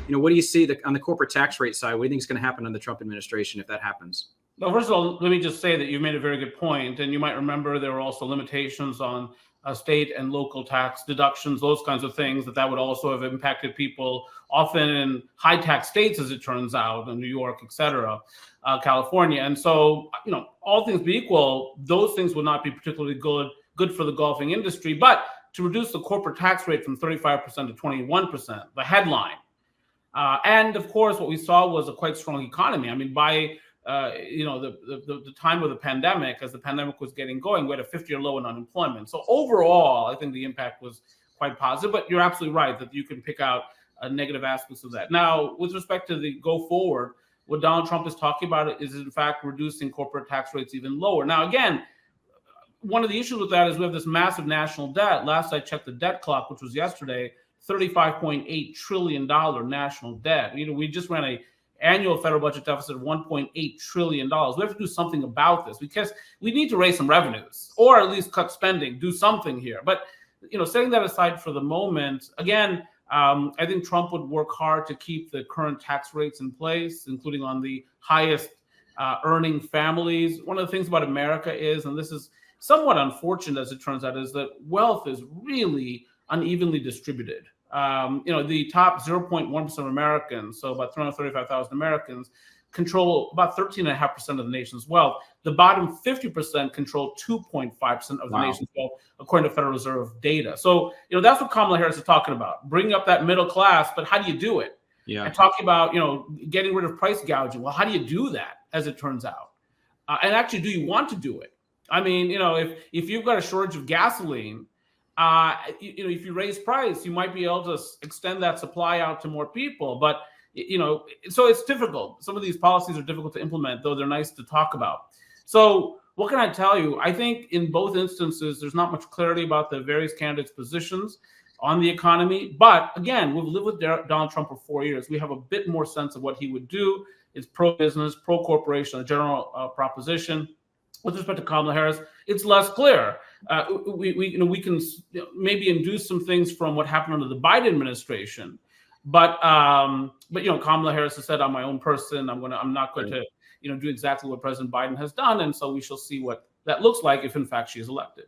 what do you see on the corporate tax rate side? What do you think is going to happen on the Trump administration if that happens? Well, first of all, let me just say that you made a very good point, and you might remember there were also limitations on state and local tax deductions, those kinds of things that would also have impacted people, often in high tax states, as it turns out, in New York, et cetera, California. And so, all things being equal, those things would not be particularly good for the golfing industry. But to reduce the corporate tax rate from 35% to 21%, the headline. And of course, what we saw was a quite strong economy. I mean, by the time of the pandemic, as the pandemic was getting going, we had a 50-year low in unemployment. So overall, I think the impact was quite positive. But you're absolutely right that you can pick out negative aspects of that. Now, with respect to the go forward, what Donald Trump is talking about is in fact reducing corporate tax rates even lower. Now, again, one of the issues with that is we have this massive national debt. Last I checked the debt clock, which was yesterday, $35.8 trillion national debt. We just ran a annual federal budget deficit of $1.8 trillion. We have to do something about this because we need to raise some revenues or at least cut spending, do something here. But, setting that aside for the moment, again, I think Trump would work hard to keep the current tax rates in place, including on the highest earning families. One of the things about America is, and this is somewhat unfortunate as it turns out, is that wealth is really unevenly distributed. The top 0.1% of Americans, so about 335,000 Americans, control about 13.5% of the nation's wealth. The bottom 50% control 2.5% of the nation's wealth, according to Federal Reserve data. So, that's what Kamala Harris is talking about, bringing up that middle class. But how do you do it? Yeah. And talking about, getting rid of price gouging. Well, how do you do that, as it turns out? And actually, do you want to do it? I mean, if you've got a shortage of gasoline, if you raise price, you might be able to extend that supply out to more people. But, so it's difficult. Some of these policies are difficult to implement, though they're nice to talk about. So what can I tell you? I think in both instances, there's not much clarity about the various candidates' positions on the economy. But again, we've lived with Donald Trump for 4 years. We have a bit more sense of what he would do. It's pro-business, pro-corporation, a general proposition. With respect to Kamala Harris, it's less clear. We can maybe induce some things from what happened under the Biden administration, but Kamala Harris has said, "I'm my own person. I'm not going to do exactly what President Biden has done," and so we shall see what that looks like if in fact she is elected.